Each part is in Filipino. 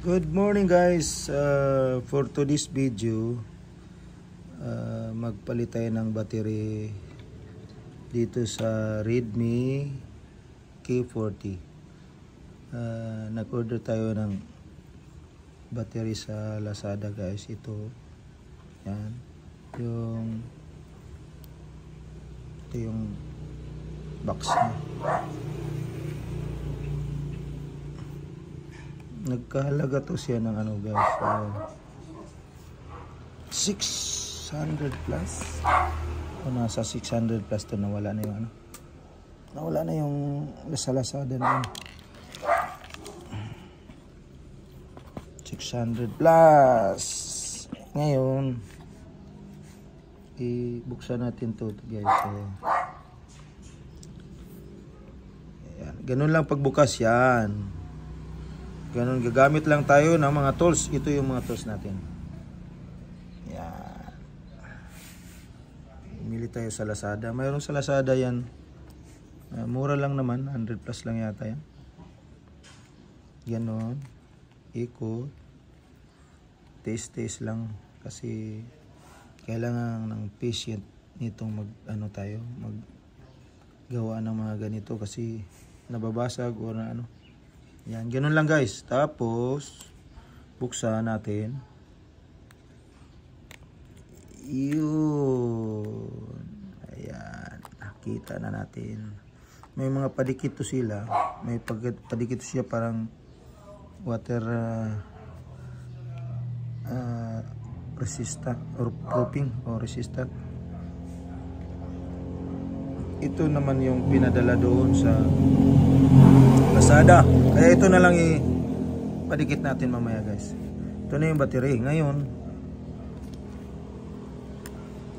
Good morning guys. For today's video, magpalit tayo ng battery dito sa Redmi K40. Nag-order tayo ng battery sa Lazada guys. Ito yan, ito yung box niya. Nagkahalaga to siya ng ano guys, 600 plus o nasa 600 plus to. Nawala na yung nawala na yung sa Lazada na 600 plus. Ngayon ibuksan natin to guys. Ayan. Ganun lang pagbukas yan. Ganun, gagamit lang tayo ng mga tools. Ito yung mga tools natin. Yan. Pumili tayo sa Lazada. Mayroon sa Lazada yan. Mura lang naman. 100 plus lang yata yan. Ganon. Ikot. Taste lang. Kasi kailangan ng patient nitong maggawa ng mga ganito. Kasi nababasag o na ano. Yan, ganun lang guys. Tapos buksan natin. Yun. Ayan, nakita na natin. May mga padikit to sila. May padikit to siya parang water resistant or proofing o resistant. Ito naman yung pinadala doon sa Lazada. Kaya ito na lang ipadikit natin mamaya guys. Ito na yung battery. Ngayon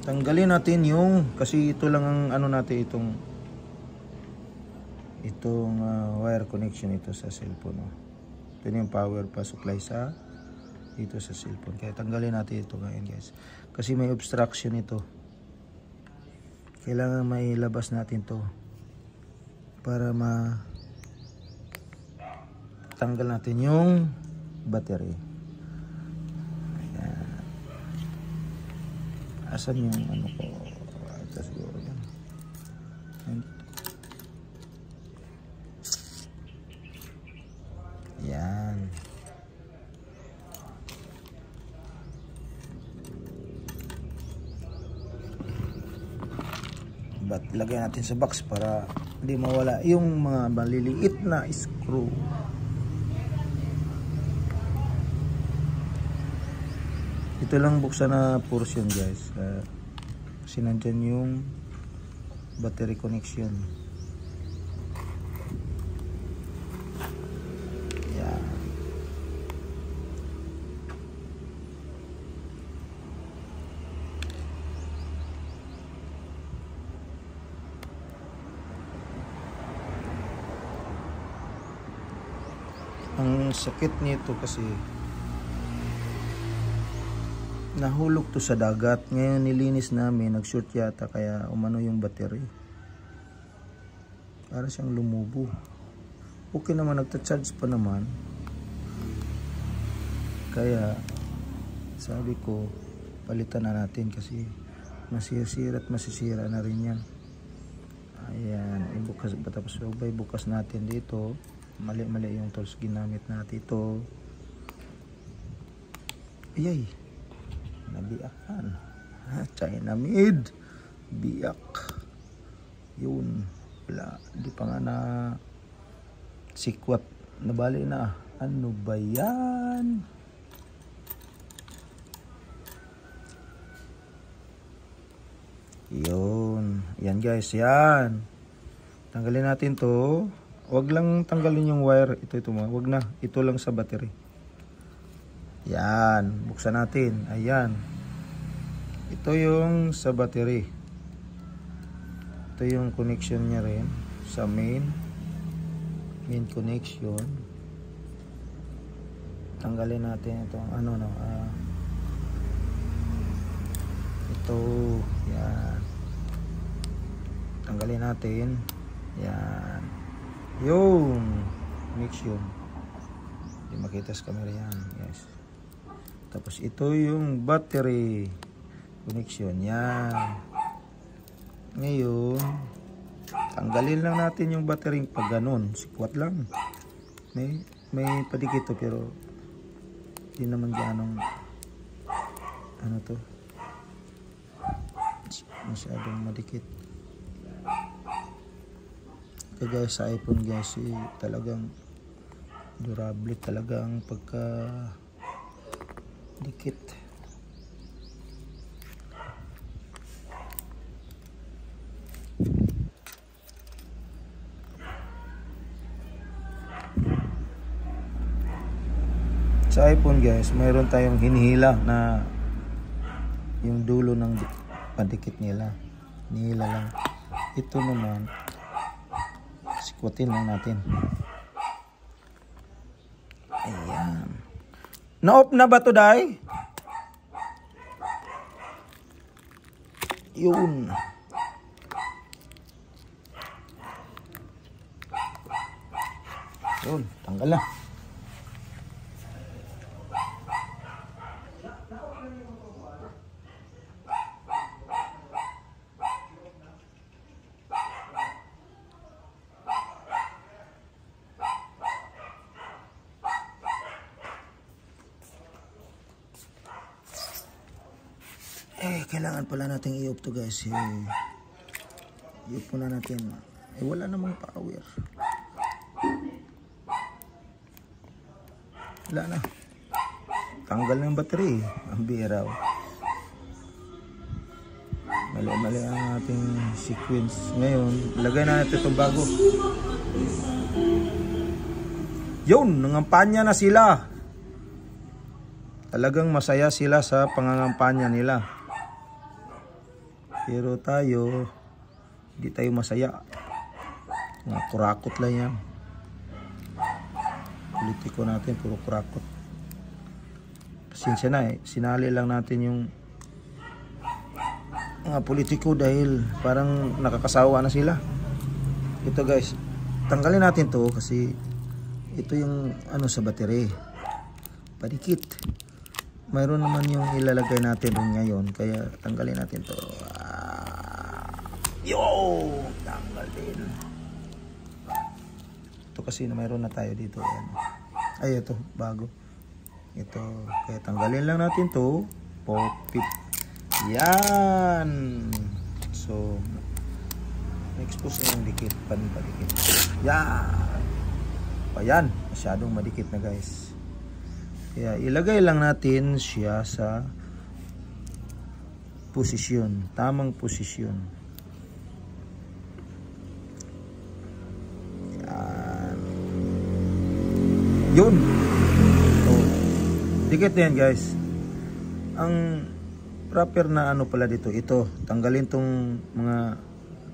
tanggalin natin yung, kasi ito lang ang ano natin, itong wire connection ito sa cellphone. Ito na yung power pa supply sa dito sa cellphone. Kaya tanggalin natin ito ngayon guys. Kasi may obstruction ito. Kailangan may labas natin to para tanggal natin yung battery. Ayan. Asan yung ano ko? Ito siguro yan. Ayan. Lagay natin sa box para hindi mawala yung mga maliliit na screw. Ito lang buksan na portion guys, kasi nandyan yung battery connection. Yan. Ang sakit nito kasi nahulog to sa dagat. Ngayon nilinis namin, nag-short yata, kaya umano yung battery. Para siyang lumubo. Okay naman, nagta-charge pa naman. Kaya sabi ko, palitan na natin kasi masisira at masisira na rin yan. Ayan, tapos bukas natin dito. Mali yung tools ginamit natin ito. Ayay, nabiakan. China made. Biak. Yun. Wala. Di pa nga na sikwat. Nabali na. Ano ba yan? Yun. Yan guys. Yan. Tanggalin natin to. Wag lang tanggalin yung wire. Ito mo. Wag na. Ito lang sa battery. Yan. Buksan natin. Ayan. Ito yung sa battery. Ito yung connection niya rin. Sa main connection. Tanggalin natin itong ito. Yan. Tanggalin natin. Yan. Yung connection. Hindi makita sa camera yan. Yes. Tapos ito yung battery connection. Yan. Ngayon, tanggalin lang natin yung battery pag ganun. Sikwat lang. May padikit to pero hindi naman ganong ano to. Masyadong madikit. Kaya guys, sa iPhone guys, talagang durable talagang pagka dikit. Sa iPhone guys, mayroon tayong hinihila na yung dulo ng pandikit nila. Hinihila lang. Ito naman, sikwatin lang natin. Ayan. Na-off na ba to, Day? Yun. Yun, tanggal na. Kailangan pala natin i-off to guys. I-off na natin. Wala namang power. Wala na. Tanggal ng battery. Ang bihira. Mali-mali ang ating sequence. Ngayon, lagay na natin itong bago. Yun, nangampanya na sila. Talagang masaya sila sa pangangampanya nila. Pero tayo, hindi tayo masaya. Mga kurakot lang yan. Politiko natin, puro kurakot. Pasensya na sinali lang natin yung mga politiko dahil parang nakakasawa na sila. Ito guys, tanggalin natin to kasi ito yung ano sa battery. Padikit. Mayroon naman yung ilalagay natin rin ngayon. Kaya tanggalin natin to. Yo! Tanggal din. Ito kasi na mayroon na tayo dito. Ay, ito. Bago. Ito. Kaya tanggalin lang natin to. Popit. Yan! So, expose na yung dikit. Panikit. Yan! Ayan. Masyadong madikit na guys. Kaya ilagay lang natin siya sa posisyon. Tamang posisyon. Yun. So, dikit na yan guys. Ang proper na ano pala dito. Ito. Tanggalin tong mga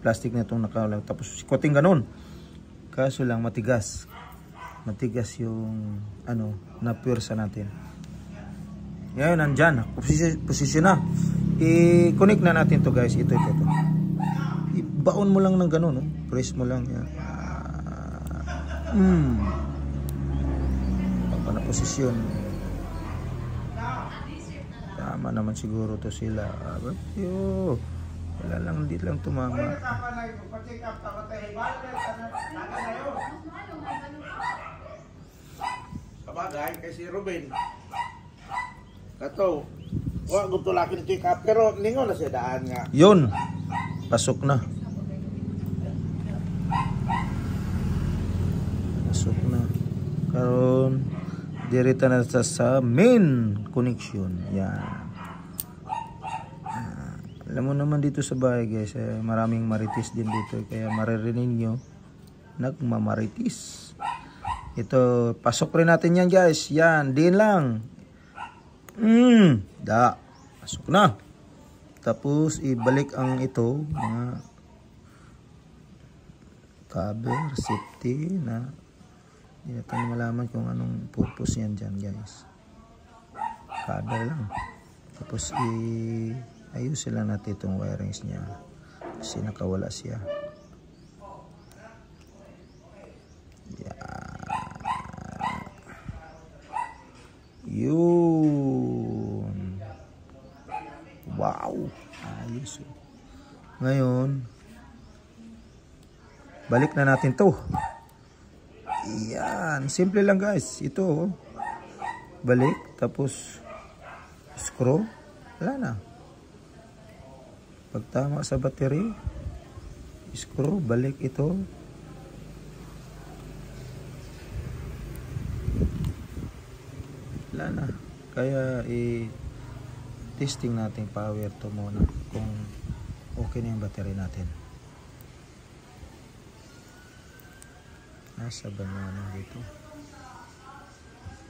plastic na itong nakawalan. Tapos sikotin ganun. Kaso lang matigas. Matigas yung ano na pwersa natin. Ngayon nandyan. Posisyon na. I-connect na natin to guys. Ito. I-baon mo lang ng ganun. No? Press mo lang yan. Na posisyon. Tama naman siguro to sila. Wala lang, hindi lang tumama. Kabagay kay si Ruben. Kato. Wa gusto laki nito ka pero ningon na siya daan nga. Yun. Pasok na. Pasok na. Karon direta na sa main connection. Yan. Alam mo naman dito sa bahay guys, maraming maritis din dito. Kaya maririnig nyo, nagmamaritis. Ito, pasok rin natin yan guys. Yan, din lang. Pasok na. Tapos, ibalik ang ito, mga cover, safety na hindi natin malaman kung anong purpose yan dyan guys. Cover lang. Tapos ayusin lang natin itong wirings niya kasi nakawala siya. Yan. Wow, ayos. Ngayon, balik na natin to. Yan, simple lang guys. Ito, balik, tapos screw, wala na. Pag tama sa battery, screw, balik ito. Wala na. Kaya testing natin power to muna kung okay na yung battery natin. Nasa ba naman dito?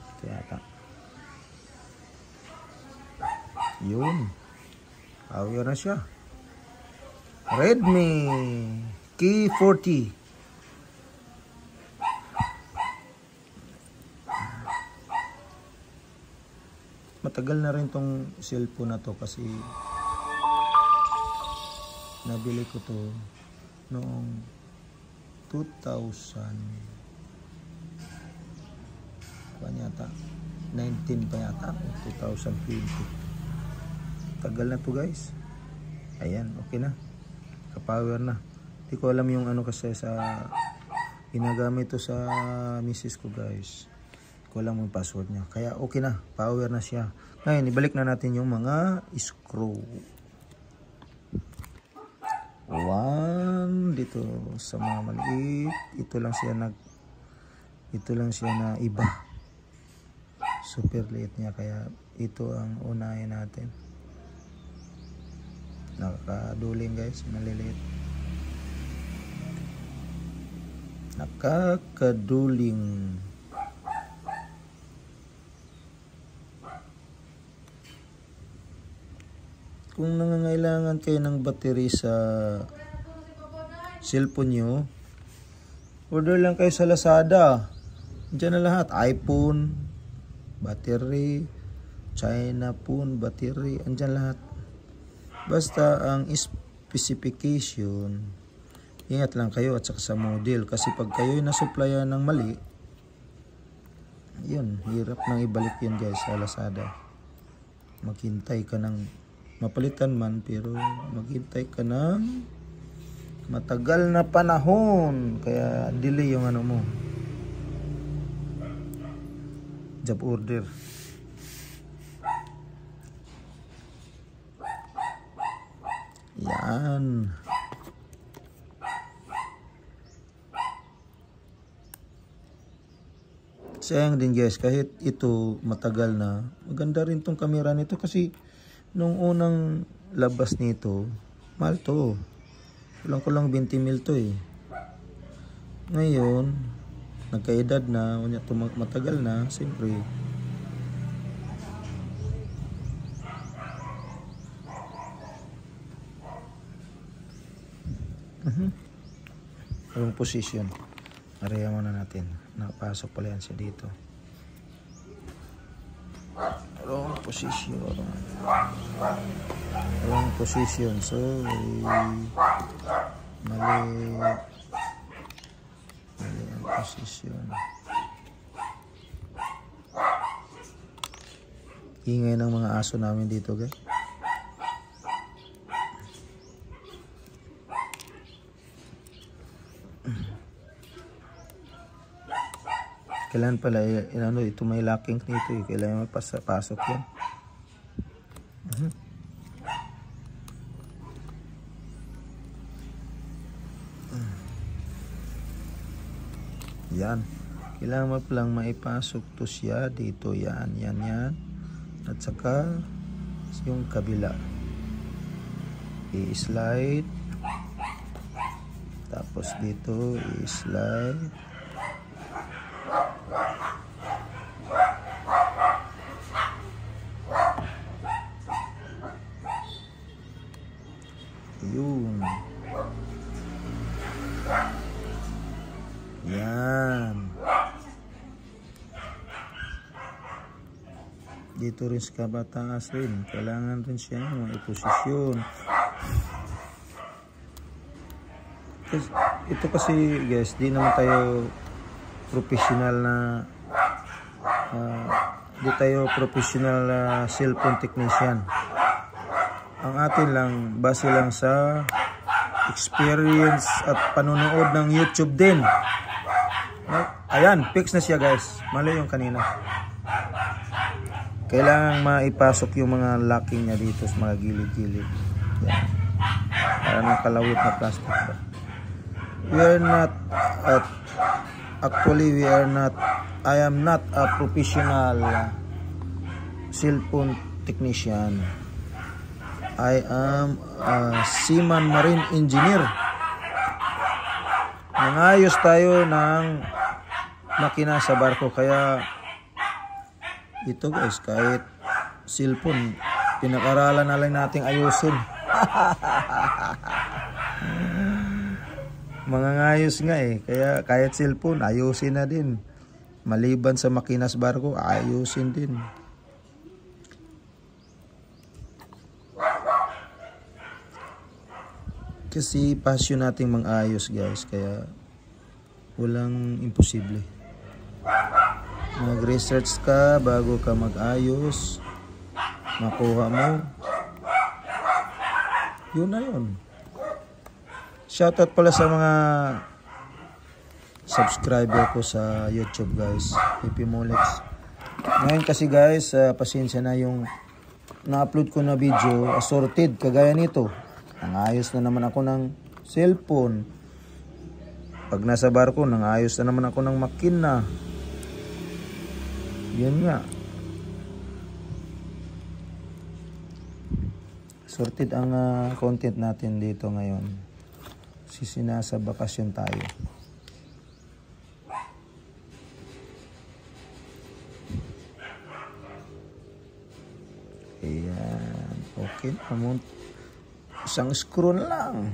Ito yata. Yun. Power na siya. Redmi K40. Matagal na rin tong cellphone na to kasi nabili ko to noong 2000 pa yata, 19 pa yata, 2020. Tagal na to guys. Ayan, okay na, kapower na. Hindi ko alam yung ano kasi sa ginagamit to sa misis ko guys. Ko alam yung password niya. Kaya okay na. Power na siya. Ngayon, ibalik na natin yung mga screw. One. Dito sa mga maliit. Ito lang siya na iba. Super liit niya. Kaya ito ang unahin natin. Nakakaduling guys. Maliliit. Nakakaduling. Kung nangangailangan kayo ng battery sa cellphone nyo, order lang kayo sa Lazada. Diyan na lahat. iPhone, battery, China phone, battery, andyan lahat. Basta ang specification, ingat lang kayo at saka sa model. Kasi pag kayo nasupplyan ng mali, yun, hirap nang ibalik yun guys sa Lazada. Maghintay ka ng mapalitan man, pero maghintay ka ng matagal na panahon, kaya delay yung ano mo, job order. Yan. Sayang din guys, kahit ito matagal na, maganda rin tong camera nito kasi nung unang labas nito, mahal to. Kulang-kulang 20 mil to eh. Ngayon, nagkaedad na, matagal na, siyempre. Yung position. Areha muna natin. Nakapasok pala yan siya dito. Wrong position. Wrong position. Sorry. Mali ang position. Ingay ng mga aso namin dito guys. Kailan pala ito may locking nito eh. Kailangan pasok yan. Yan. Kailangan mo lang maipasok to siya dito. Yan. At saka yung kabila. I-slide. Tapos dito i-slide. Yun. Yan. Dito rin sa kabataas rin. Kailangan rin siya may posisyon. Ito kasi guys, di naman tayo professional na di tayo professional cellphone technician. Ang atin lang, base lang sa experience at panonood ng YouTube din. Ayan, fix na siya guys. Mali yung kanina. Kailangan maipasok yung mga locking niya dito sa mga gilid-gilid. Yan. Para ng kalawit na plastic ba. We are not actually we are not, I am not a professional cellphone technician. I am a seaman marine engineer. Nangayos tayo ng makina sa barko, kaya ito guys, kahit cellphone pinag-aralan na lang nating ayusin. Mga ngayos nga eh, kaya kahit cellphone ayusin na din, maliban sa makinas barko ayusin din. Kasi passion nating mang-ayos guys, kaya walang imposible. Mag-research ka bago ka mag-ayos, makuha mo, yun na yun. Shoutout pala sa mga subscriber ko sa YouTube guys, Pipi Molex. Ngayon kasi guys, pasensya na yung na-upload ko na video, assorted, kagaya nito. Nangayos na naman ako ng cellphone. Pag nasa barko, nangayos na naman ako ng makina. Yan nga. Sorted ang content natin dito ngayon. Sinasa bakasyon tayo. Ayan. Okay na. Isang screw na lang.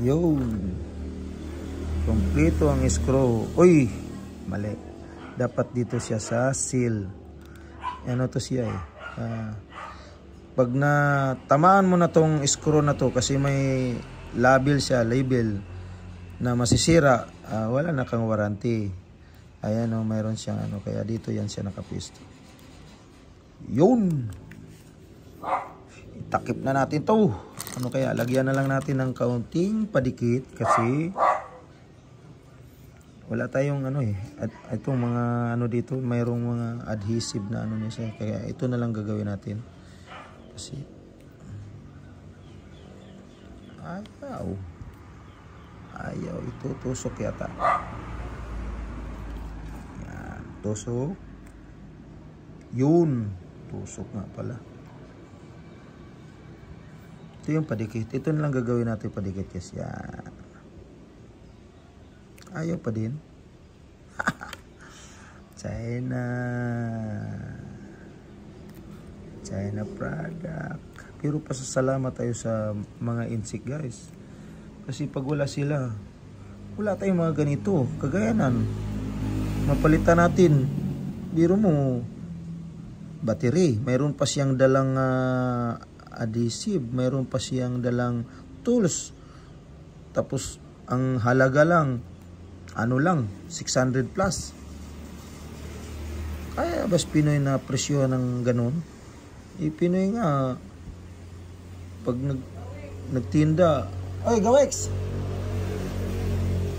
Yun. Kompleto ang screw. Uy! Mali. Dapat dito siya sa seal. Ano to siya eh. Pag na tamaan mo na tong screw na to, kasi may label siya, label na masisira, wala na kang warranty. Ayan o, mayroon siyang ano, kaya dito yan siya nakapisto. Yun! Itakip na natin to. Ano kaya, lagyan na lang natin ng kaunting padikit kasi wala tayong ano eh. At itong mga ano dito, mayroong mga adhesive na ano niya siya. Kaya ito na lang gagawin natin. Kasi ayaw ito tusok yata. Yan, tusok. Yun, tusok nga pala. Ito yung padikit. Ito na lang gagawin natin padikit. Yes, yan. Ayaw pa din. China product. Pero pasasalamat tayo sa mga insect guys. Kasi pag wala sila, wala tayong mga ganito. Kagayanan. Mapalitan natin. Biro mo, battery. Mayroon pa siyang dalang adhesive. Mayroon pa siyang dalang tools. Tapos, ang halaga lang, ano lang, 600 plus. Kaya bas Pinoy na presyo ng ganun? Pinoy nga, pag nagtinda, ay gawex!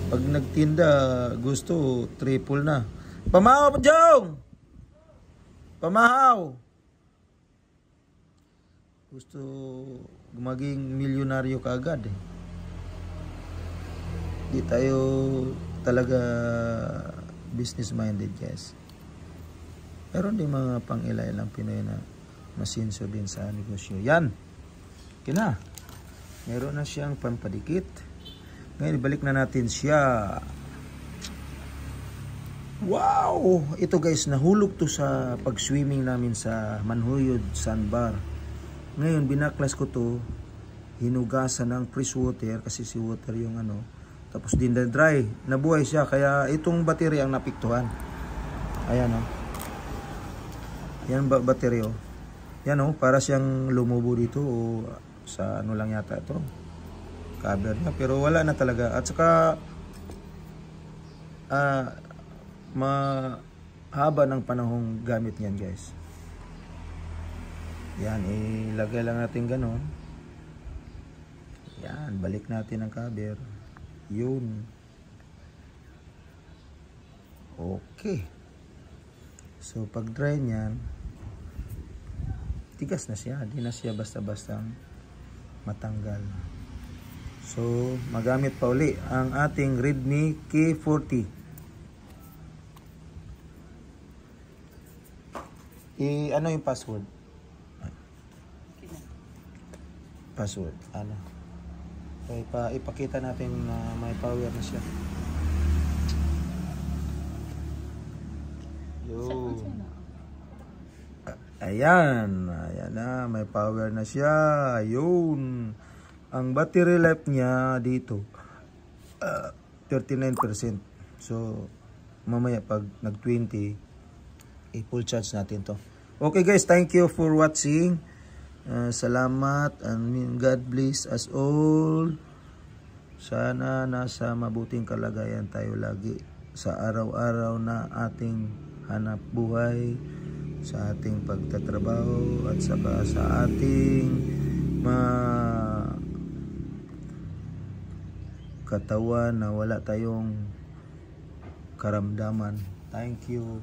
Pag nagtinda, gusto, triple na. Pamahaw pa Jong! Pamahaw! Gusto maging milyonaryo kaagad eh. Di tayo talaga business minded guys. Meron din mga pang-ilailang Pinoy na masinso din sa negosyo. Yan. Kina. Meron na siyang pampadikit. Ngayon, ibalik na natin siya. Wow! Ito guys, nahulog to sa pag-swimming namin sa Manhuyod Sandbar. Ngayon, binaklas ko to. Hinugasan ng fresh water kasi si water yung ano. Tapos din na dry. Nabuhay siya. Kaya itong battery ang napiktuhan. Ayan o. Yan battery o. Yan o. Para siyang lumubo dito o sa ano lang yata ito. Cover niya. Pero wala na talaga. At saka mahaba ng panahong gamit niyan guys. Yan, ilagay lang natin ganun. Yan, balik natin ang cover. Yun. Okay. So pag dry niyan, tigas na siya, di na siya basta-basta matanggal. So magamit pa uli ang ating Redmi K40. Ano yung password? Password, ano? So, ipakita natin na may power na siya. Yun. Ayan na, may power na siya. Yun. Ang battery life niya dito 39%. So mamaya pag nag 20 i-full charge natin to. Okay guys, thank you for watching. Salamat and God bless us all. Sana nasa mabuting kalagayan tayo lagi sa araw-araw na ating hanap buhay, sa ating pagtatrabaho at saka sa ating katawan na wala tayong karamdaman. Thank you.